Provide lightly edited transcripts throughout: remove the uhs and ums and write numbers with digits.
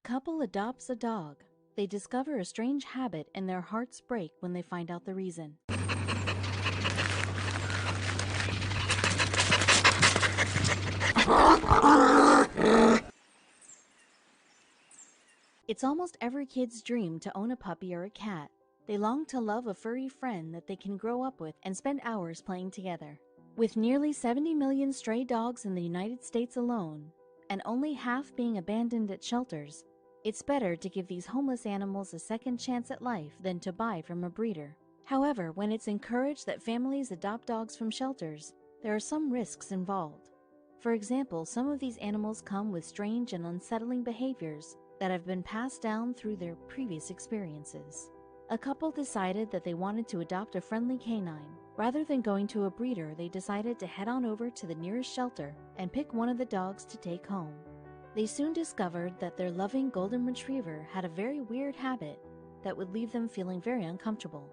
couple adopts a dog. They discover a strange habit and their hearts break when they find out the reason. It's almost every kid's dream to own a puppy or a cat. They long to love a furry friend that they can grow up with and spend hours playing together. With nearly 70 million stray dogs in the United States alone, and only half being abandoned at shelters, it's better to give these homeless animals a second chance at life than to buy from a breeder. However, when it's encouraged that families adopt dogs from shelters, there are some risks involved. For example, some of these animals come with strange and unsettling behaviors that have been passed down through their previous experiences. A couple decided that they wanted to adopt a friendly canine. Rather than going to a breeder, they decided to head on over to the nearest shelter and pick one of the dogs to take home. They soon discovered that their loving golden retriever had a very weird habit that would leave them feeling very uncomfortable.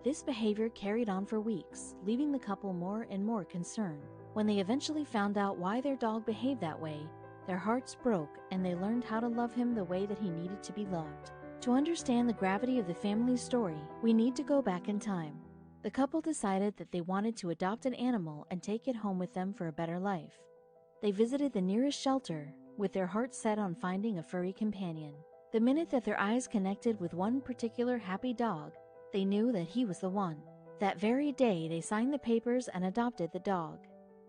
This behavior carried on for weeks, leaving the couple more and more concerned. When they eventually found out why their dog behaved that way, their hearts broke and they learned how to love him the way that he needed to be loved. To understand the gravity of the family's story, we need to go back in time. The couple decided that they wanted to adopt an animal and take it home with them for a better life. They visited the nearest shelter, with their hearts set on finding a furry companion. The minute that their eyes connected with one particular happy dog, they knew that he was the one. That very day, they signed the papers and adopted the dog,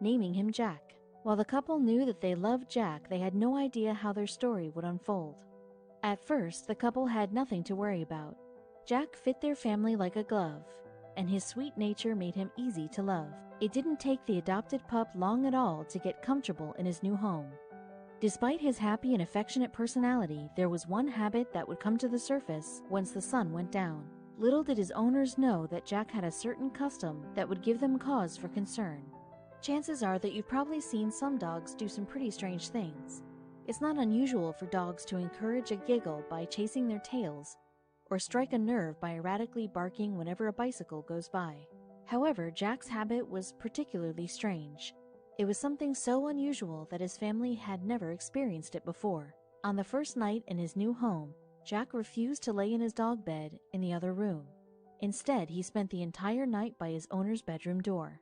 naming him Jack. While the couple knew that they loved Jack, they had no idea how their story would unfold. At first, the couple had nothing to worry about. Jack fit their family like a glove, and his sweet nature made him easy to love. It didn't take the adopted pup long at all to get comfortable in his new home. Despite his happy and affectionate personality, there was one habit that would come to the surface once the sun went down. Little did his owners know that Jack had a certain custom that would give them cause for concern. Chances are that you've probably seen some dogs do some pretty strange things. It's not unusual for dogs to encourage a giggle by chasing their tails, or strike a nerve by erratically barking whenever a bicycle goes by. However, Jack's habit was particularly strange. It was something so unusual that his family had never experienced it before. On the first night in his new home, Jack refused to lay in his dog bed in the other room. Instead, he spent the entire night by his owner's bedroom door.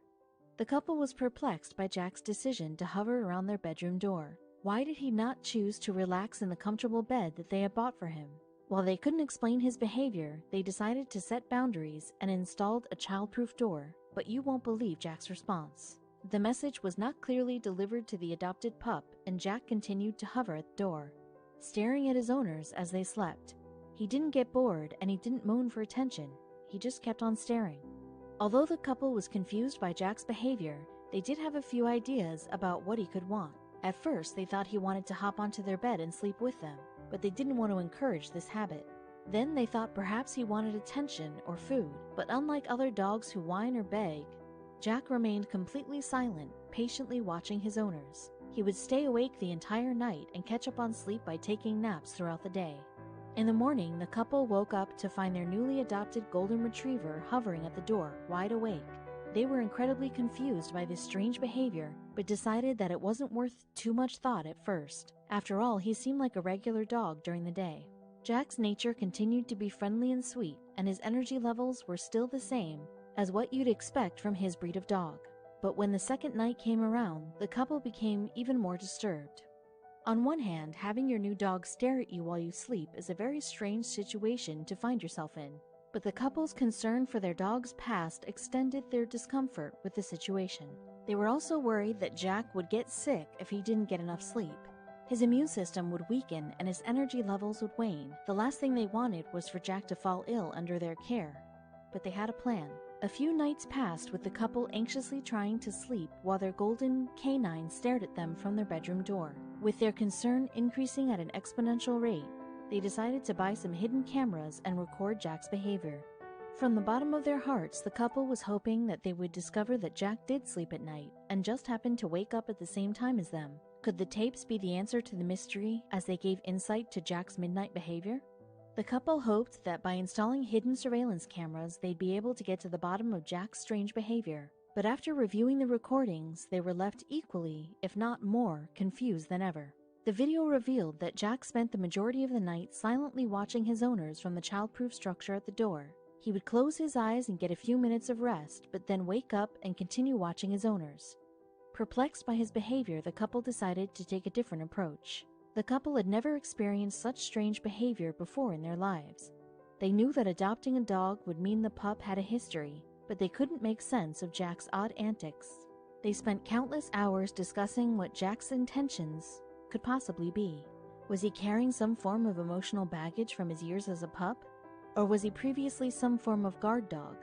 The couple was perplexed by Jack's decision to hover around their bedroom door. Why did he not choose to relax in the comfortable bed that they had bought for him? While they couldn't explain his behavior, they decided to set boundaries and installed a childproof door. But you won't believe Jack's response. The message was not clearly delivered to the adopted pup, and Jack continued to hover at the door, staring at his owners as they slept. He didn't get bored and he didn't moan for attention. He just kept on staring. Although the couple was confused by Jack's behavior, they did have a few ideas about what he could want. At first, they thought he wanted to hop onto their bed and sleep with them, but they didn't want to encourage this habit. Then they thought perhaps he wanted attention or food, but unlike other dogs who whine or beg, Jack remained completely silent, patiently watching his owners. He would stay awake the entire night and catch up on sleep by taking naps throughout the day. In the morning, the couple woke up to find their newly adopted golden retriever hovering at the door, wide awake. They were incredibly confused by this strange behavior, but decided that it wasn't worth too much thought at first. After all, he seemed like a regular dog during the day. Jack's nature continued to be friendly and sweet, and his energy levels were still the same as what you'd expect from his breed of dog. But when the second night came around, the couple became even more disturbed. On one hand, having your new dog stare at you while you sleep is a very strange situation to find yourself in. But the couple's concern for their dog's past extended their discomfort with the situation. They were also worried that Jack would get sick if he didn't get enough sleep. His immune system would weaken and his energy levels would wane. The last thing they wanted was for Jack to fall ill under their care. But they had a plan. A few nights passed with the couple anxiously trying to sleep while their golden canine stared at them from their bedroom door. With their concern increasing at an exponential rate, they decided to buy some hidden cameras and record Jack's behavior. From the bottom of their hearts, the couple was hoping that they would discover that Jack did sleep at night and just happened to wake up at the same time as them. Could the tapes be the answer to the mystery as they gave insight to Jack's midnight behavior? The couple hoped that by installing hidden surveillance cameras, they'd be able to get to the bottom of Jack's strange behavior. But after reviewing the recordings, they were left equally, if not more, confused than ever. The video revealed that Jack spent the majority of the night silently watching his owners from the childproof structure at the door. He would close his eyes and get a few minutes of rest, but then wake up and continue watching his owners. Perplexed by his behavior, the couple decided to take a different approach. The couple had never experienced such strange behavior before in their lives. They knew that adopting a dog would mean the pup had a history, but they couldn't make sense of Jack's odd antics. They spent countless hours discussing what Jack's intentions could possibly be. Was he carrying some form of emotional baggage from his years as a pup? Or was he previously some form of guard dog?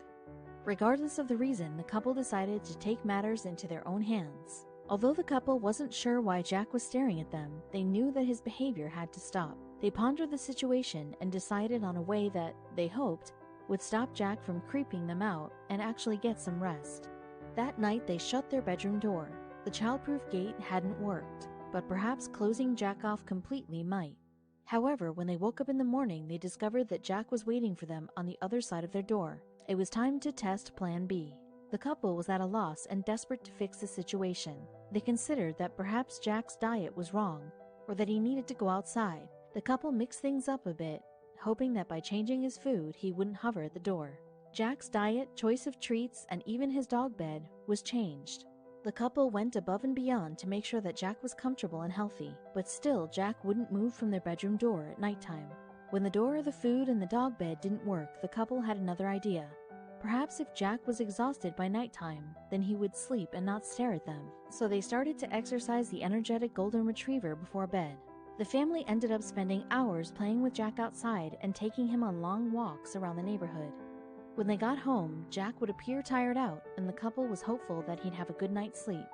Regardless of the reason, the couple decided to take matters into their own hands. Although the couple wasn't sure why Jack was staring at them, they knew that his behavior had to stop. They pondered the situation and decided on a way that, they hoped, would stop Jack from creeping them out and actually get some rest. That night they shut their bedroom door. The childproof gate hadn't worked, but perhaps closing Jack off completely might. However, when they woke up in the morning, they discovered that Jack was waiting for them on the other side of their door. It was time to test Plan B. The couple was at a loss and desperate to fix the situation. They considered that perhaps Jack's diet was wrong, or that he needed to go outside. The couple mixed things up a bit, hoping that by changing his food, he wouldn't hover at the door. Jack's diet, choice of treats, and even his dog bed was changed. The couple went above and beyond to make sure that Jack was comfortable and healthy, but still Jack wouldn't move from their bedroom door at nighttime. When the door, the food, and the dog bed didn't work, the couple had another idea. Perhaps if Jack was exhausted by nighttime, then he would sleep and not stare at them. So they started to exercise the energetic golden retriever before bed. The family ended up spending hours playing with Jack outside and taking him on long walks around the neighborhood. When they got home, Jack would appear tired out, and the couple was hopeful that he'd have a good night's sleep.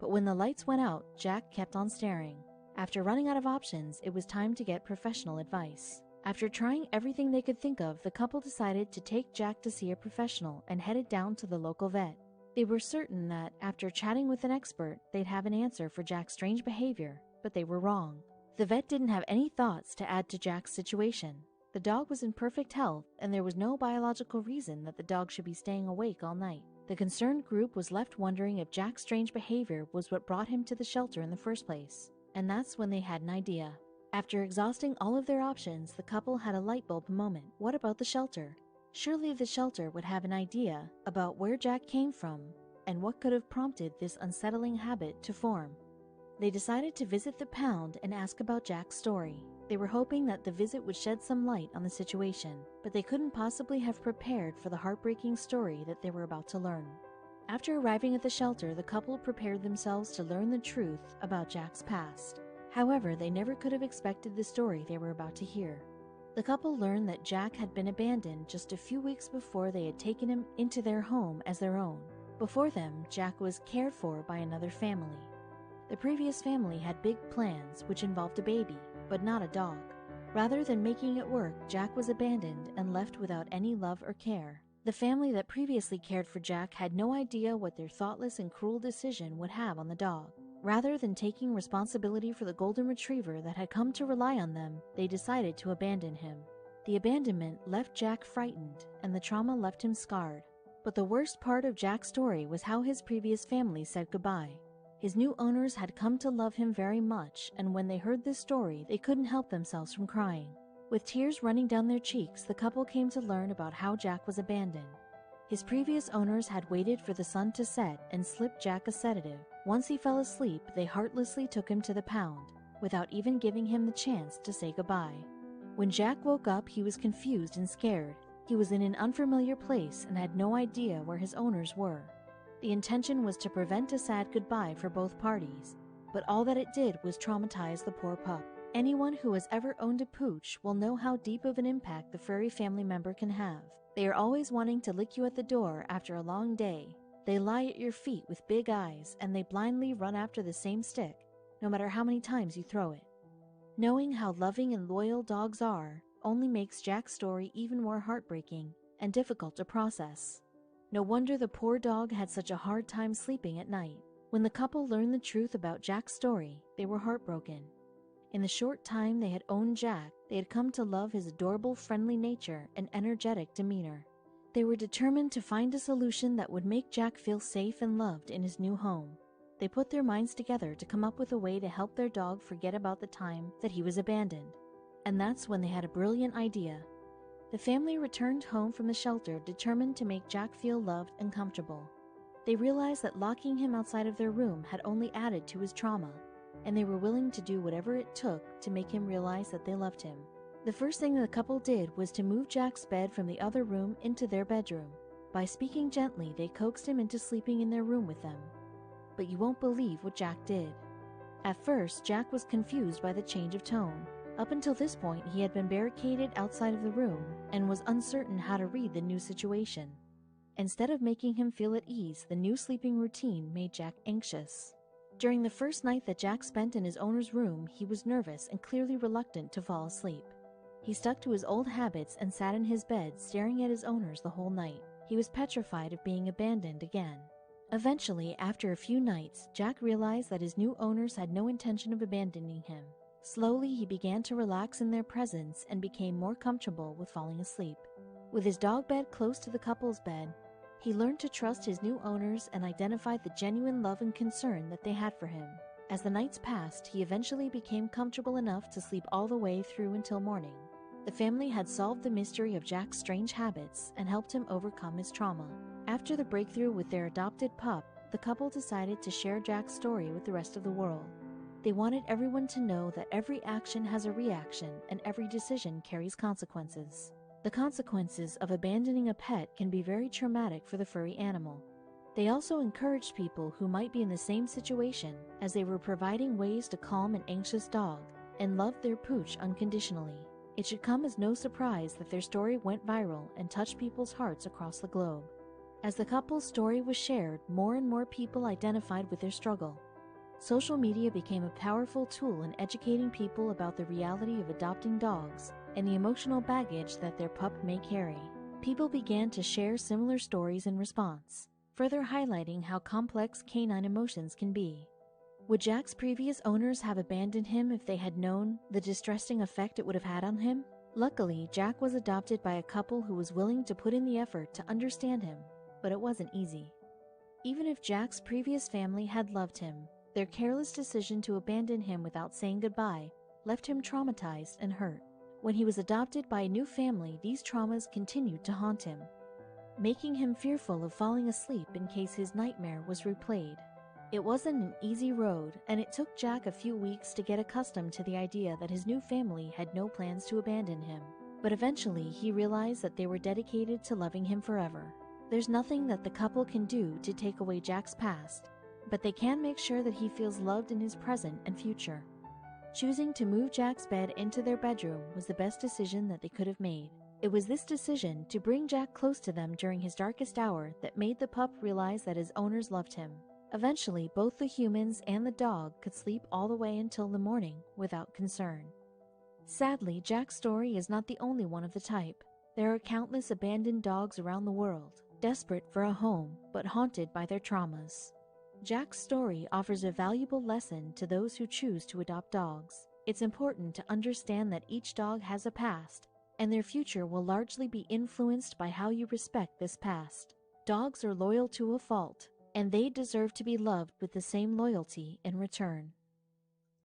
But when the lights went out, Jack kept on staring. After running out of options, it was time to get professional advice. After trying everything they could think of, the couple decided to take Jack to see a professional and headed down to the local vet. They were certain that, after chatting with an expert, they'd have an answer for Jack's strange behavior, but they were wrong. The vet didn't have any thoughts to add to Jack's situation. The dog was in perfect health, and there was no biological reason that the dog should be staying awake all night. The concerned group was left wondering if Jack's strange behavior was what brought him to the shelter in the first place. And that's when they had an idea. After exhausting all of their options, the couple had a light bulb moment. What about the shelter? Surely the shelter would have an idea about where Jack came from and what could have prompted this unsettling habit to form. They decided to visit the pound and ask about Jack's story. They were hoping that the visit would shed some light on the situation, but they couldn't possibly have prepared for the heartbreaking story that they were about to learn. After arriving at the shelter, the couple prepared themselves to learn the truth about Jack's past. However, they never could have expected the story they were about to hear. The couple learned that Jack had been abandoned just a few weeks before they had taken him into their home as their own. Before them, Jack was cared for by another family. The previous family had big plans, which involved a baby, but not a dog. Rather than making it work, Jack was abandoned and left without any love or care. The family that previously cared for Jack had no idea what their thoughtless and cruel decision would have on the dog. Rather than taking responsibility for the golden retriever that had come to rely on them, they decided to abandon him. The abandonment left Jack frightened, and the trauma left him scarred. But the worst part of Jack's story was how his previous family said goodbye. His new owners had come to love him very much, and when they heard this story, they couldn't help themselves from crying. With tears running down their cheeks, the couple came to learn about how Jack was abandoned. His previous owners had waited for the sun to set and slipped Jack a sedative. Once he fell asleep, they heartlessly took him to the pound, without even giving him the chance to say goodbye. When Jack woke up, he was confused and scared. He was in an unfamiliar place and had no idea where his owners were. The intention was to prevent a sad goodbye for both parties, but all that it did was traumatize the poor pup. Anyone who has ever owned a pooch will know how deep of an impact the furry family member can have. They are always wanting to lick you at the door after a long day. They lie at your feet with big eyes, and they blindly run after the same stick, no matter how many times you throw it. Knowing how loving and loyal dogs are only makes Jack's story even more heartbreaking and difficult to process. No wonder the poor dog had such a hard time sleeping at night. When the couple learned the truth about Jack's story, they were heartbroken. In the short time they had owned Jack, they had come to love his adorable, friendly nature and energetic demeanor. They were determined to find a solution that would make Jack feel safe and loved in his new home. They put their minds together to come up with a way to help their dog forget about the time that he was abandoned. And that's when they had a brilliant idea. The family returned home from the shelter determined to make Jack feel loved and comfortable. They realized that locking him outside of their room had only added to his trauma, and they were willing to do whatever it took to make him realize that they loved him. The first thing the couple did was to move Jack's bed from the other room into their bedroom. By speaking gently, they coaxed him into sleeping in their room with them. But you won't believe what Jack did. At first, Jack was confused by the change of tone. Up until this point, he had been barricaded outside of the room and was uncertain how to read the new situation. Instead of making him feel at ease, the new sleeping routine made Jack anxious. During the first night that Jack spent in his owner's room, he was nervous and clearly reluctant to fall asleep. He stuck to his old habits and sat in his bed, staring at his owners the whole night. He was petrified of being abandoned again. Eventually, after a few nights, Jack realized that his new owners had no intention of abandoning him. Slowly, he began to relax in their presence and became more comfortable with falling asleep. With his dog bed close to the couple's bed, he learned to trust his new owners and identified the genuine love and concern that they had for him. As the nights passed, he eventually became comfortable enough to sleep all the way through until morning. The family had solved the mystery of Jack's strange habits and helped him overcome his trauma. After the breakthrough with their adopted pup, the couple decided to share Jack's story with the rest of the world. They wanted everyone to know that every action has a reaction and every decision carries consequences. The consequences of abandoning a pet can be very traumatic for the furry animal. They also encouraged people who might be in the same situation, as they were providing ways to calm an anxious dog and love their pooch unconditionally. It should come as no surprise that their story went viral and touched people's hearts across the globe. As the couple's story was shared, more and more people identified with their struggle. Social media became a powerful tool in educating people about the reality of adopting dogs and the emotional baggage that their pup may carry. People began to share similar stories in response, further highlighting how complex canine emotions can be. Would Jack's previous owners have abandoned him if they had known the distressing effect it would have had on him? Luckily, Jack was adopted by a couple who was willing to put in the effort to understand him, but it wasn't easy. Even if Jack's previous family had loved him, their careless decision to abandon him without saying goodbye left him traumatized and hurt. When he was adopted by a new family, these traumas continued to haunt him, making him fearful of falling asleep in case his nightmare was replayed. It wasn't an easy road, and it took Jack a few weeks to get accustomed to the idea that his new family had no plans to abandon him. But eventually, he realized that they were dedicated to loving him forever. There's nothing that the couple can do to take away Jack's past, but they can make sure that he feels loved in his present and future. Choosing to move Jack's bed into their bedroom was the best decision that they could have made. It was this decision to bring Jack close to them during his darkest hour that made the pup realize that his owners loved him. Eventually, both the humans and the dog could sleep all the way until the morning without concern. Sadly, Jack's story is not the only one of the type. There are countless abandoned dogs around the world, desperate for a home but haunted by their traumas. Jack's story offers a valuable lesson to those who choose to adopt dogs. It's important to understand that each dog has a past, and their future will largely be influenced by how you respect this past. Dogs are loyal to a fault, and they deserve to be loved with the same loyalty in return.